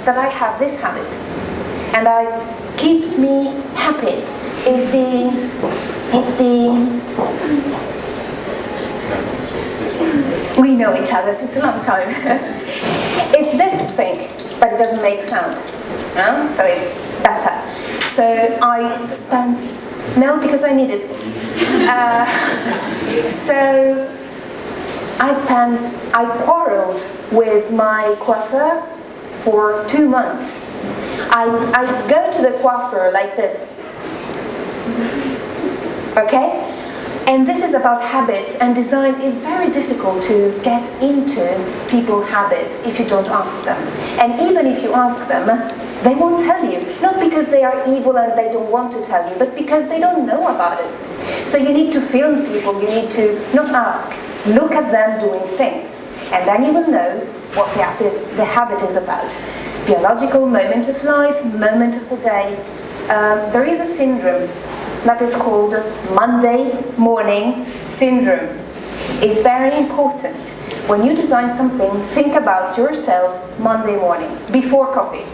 that I have this habit, and that keeps me happy, is the we know each other since a long time. It's this thing, but it doesn't make sound. No? So it's better. So I spent, no, because I need it. So I quarreled with my coiffeur for 2 months. I go to the coiffeur like this. Okay? And this is about habits, and design is very difficult to get into people's habits if you don't ask them. And even if you ask them, they won't tell you. Not because they are evil and they don't want to tell you, but because they don't know about it. So you need to film people, you need to not ask, look at them doing things, and then you will know what the habit is about. Biological moment of life, moment of the day. There is a syndrome that is called Monday morning syndrome. It's very important. When you design something, think about yourself Monday morning, before coffee.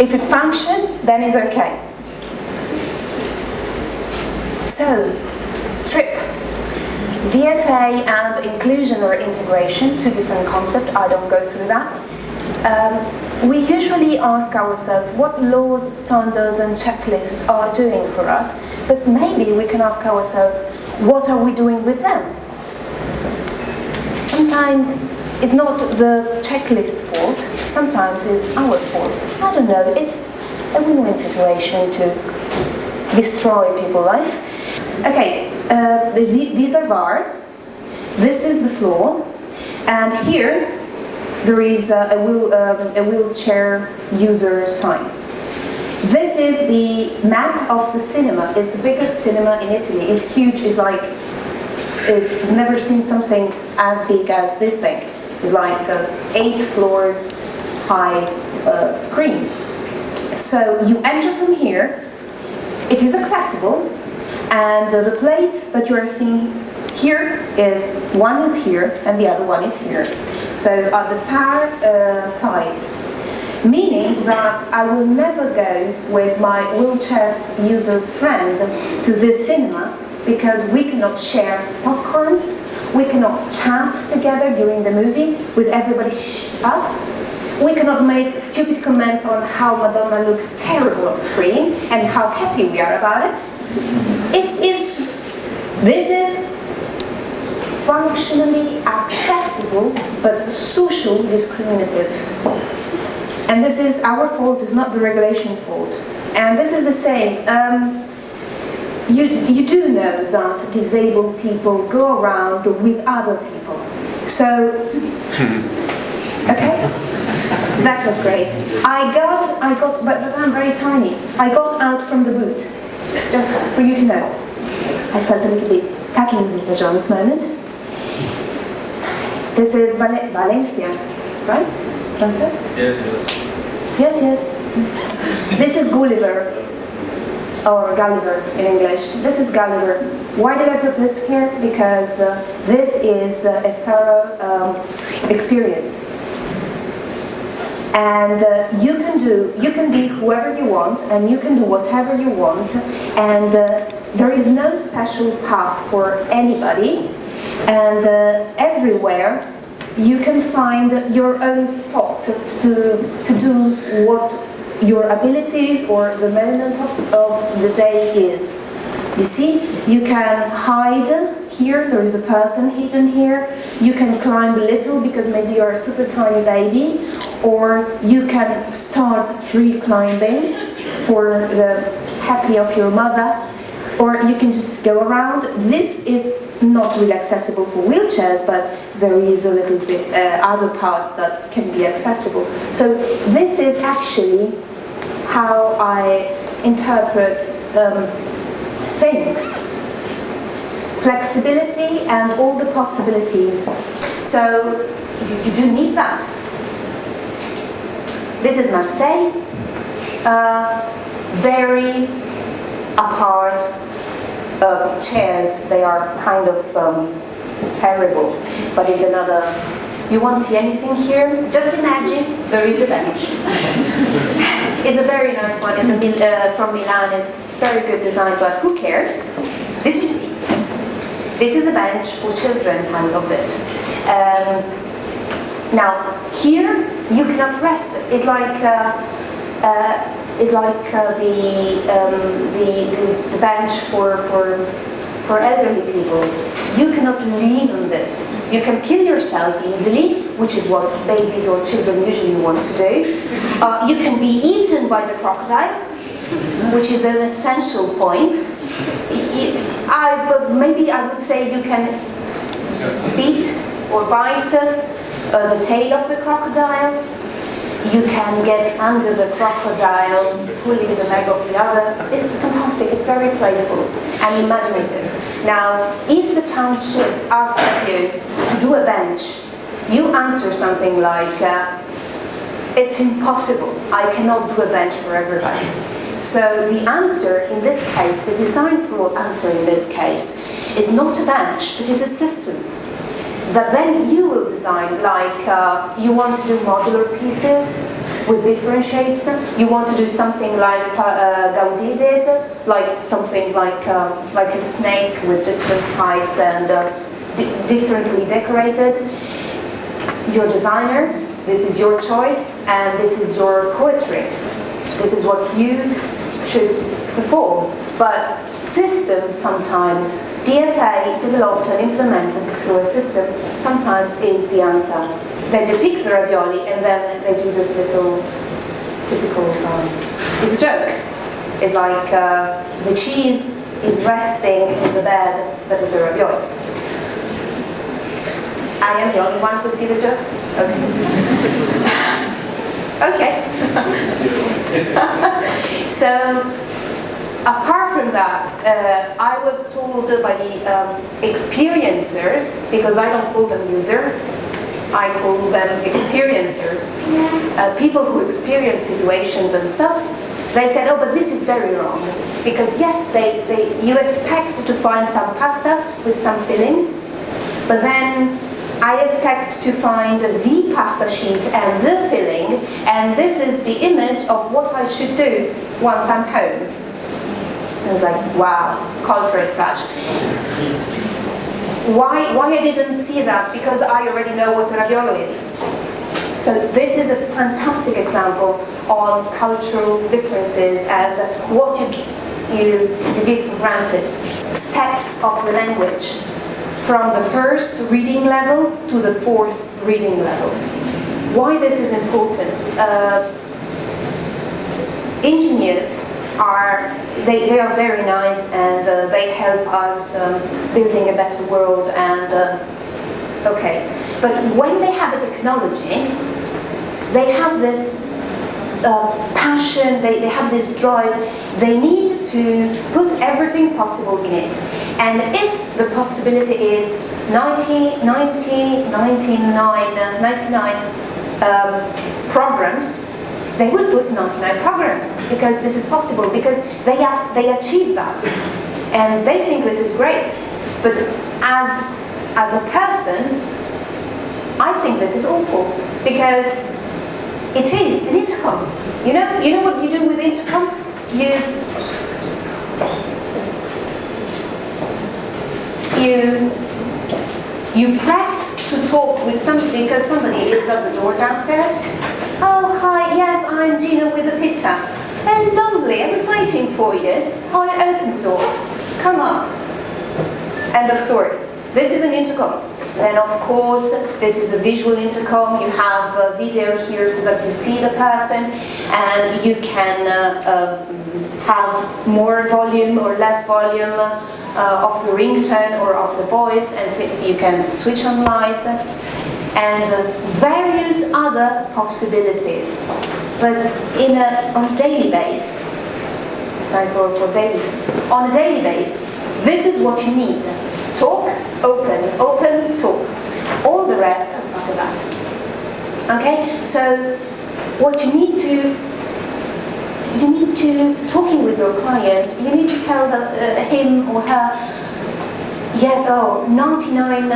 If it's function, then it's okay. So, TRIP. DFA and inclusion or integration, two different concepts, I don't go through that. We usually ask ourselves what laws, standards and checklists are doing for us, but maybe we can ask ourselves, what are we doing with them? Sometimes it's not the checklist fault, sometimes it's our fault. I don't know, it's a win-win situation to destroy people's life. Okay, these are bars, this is the floor, and here there is a wheelchair user sign. This is the map of the cinema. It's the biggest cinema in Italy. It's huge. It's never seen something as big as this thing. It's like 8 floors high screen. So you enter from here. It is accessible, and the place that you are seeing here is one is here and the other one is here. So at the far sides, meaning that I will never go with my wheelchair user friend to this cinema because we cannot share popcorns, we cannot chat together during the movie with everybody us. We cannot make stupid comments on how Madonna looks terrible on screen and how happy we are about it. This is functionally accessible but social discriminative. And this is our fault, it's not the regulation fault. And this is the same. You do know that disabled people go around with other people. So, okay? That was great. I got, but I'm very tiny. I got out from the boot, just for you to know. I felt a little bit packing in the pajamas moment. This is Valencia, right, Frances? Yes. Yes. This is Gulliver, or Gulliver in English. This is Gulliver. Why did I put this here? Because this is a thorough experience. And you can be whoever you want, and you can do whatever you want, and there is no special path for anybody, and everywhere you can find your own spot to do what your abilities or the moment of the day is. You see, you can hide here, there is a person hidden here, you can climb a little because maybe you're a super tiny baby, or you can start free climbing for the happy of your mother, or you can just go around. This is not really accessible for wheelchairs, but there is a little bit other parts that can be accessible. So this is actually how I interpret things. Flexibility and all the possibilities. So you do need that. This is Marseille. Very apart chairs. They are kind of terrible, but it's another You won't see anything here. Just imagine there is a bench. It's a very nice one. It's from Milan. It's very good design, but who cares? This you see. This is a bench for children. I love it. Now here you cannot rest. It's like the bench for elderly people. You cannot lean on this. You can kill yourself easily, which is what babies or children usually want to do. You can be eaten by the crocodile, which is an essential point. But maybe I would say you can beat or bite the tail of the crocodile. You can get under the crocodile, pulling the leg of the other. It's fantastic, it's very playful and imaginative. Now, if the township asks you to do a bench, you answer something like, it's impossible, I cannot do a bench for everybody. So the answer in this case, the design flow answer in this case, is not a bench, but is a system that then you will design, like you want to do modular pieces with different shapes. You want to do something like Gaudi did, like something like a snake with different heights and differently decorated. Your designers, this is your choice, and this is your poetry. This is what you should perform. But systems sometimes, DFA developed and implemented through a system, sometimes is the answer. Then you pick the ravioli and then they do this little typical, it's a joke. It's like the cheese is resting in the bed that is a ravioli. I am the only one who see the joke? Okay. Okay. So, apart from that, I was told by experiencers, because I don't call them user, I call them experiencers, people who experience situations and stuff. They said, oh, but this is very wrong. Because yes, you expect to find some pasta with some filling, but then I expect to find the pasta sheet and the filling, and this is the image of what I should do once I'm home. I was like, wow, cultural clash. Why I didn't see that? Because I already know what raviolo is. So this is a fantastic example on cultural differences and what you give for granted. Steps of the language from the first reading level to the fourth reading level. Why this is important? Engineers they are very nice and they help us building a better world and okay. But when they have a technology, they have this passion, they have this drive, they need to put everything possible in it. And if the possibility is 99 programs, they would put 99 programs because this is possible, because they achieve that. And they think this is great. But as a person, I think this is awful, because it is an intercom. You know what you do with intercoms? You press to talk with somebody because somebody is at the door downstairs. Oh, hi, yes, I'm Gina with the pizza. Oh, lovely, I was waiting for you. Oh, I opened the door. Come up. End of story. This is an intercom. Then, of course, this is a visual intercom. You have a video here so that you see the person, and you can have more volume or less volume of the ringtone or of the voice, and you can switch on light, and various other possibilities. But on a daily basis, it's time for daily basis. On a daily basis, this is what you need. Talk, open, talk. All the rest are part of that. Okay? So what you need to talking with your client, you need to tell him or her, Yes, 99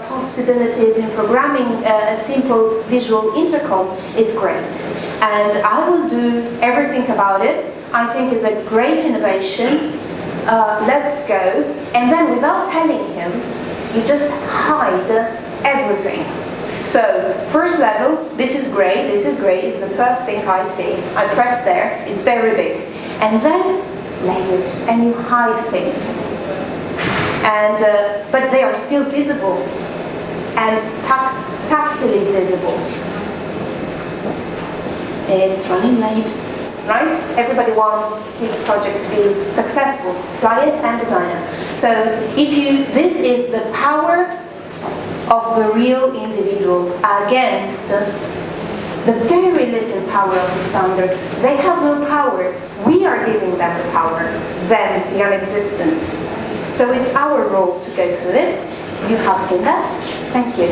possibilities in programming a simple visual intercom is great. And I will do everything about it. I think it's a great innovation. Let's go. And then without telling him, you just hide everything. So, first level, this is great, is the first thing I see. I press there, it's very big. And then layers, and you hide things. And, but they are still visible and tactily visible. It's running late, right? Everybody wants his project to be successful, client and designer. So this is the power of the real individual against the very little power of the standard. They have no power. We are giving them the power, them, the non-existent. So it's our role to go through this. You have seen that. Thank you.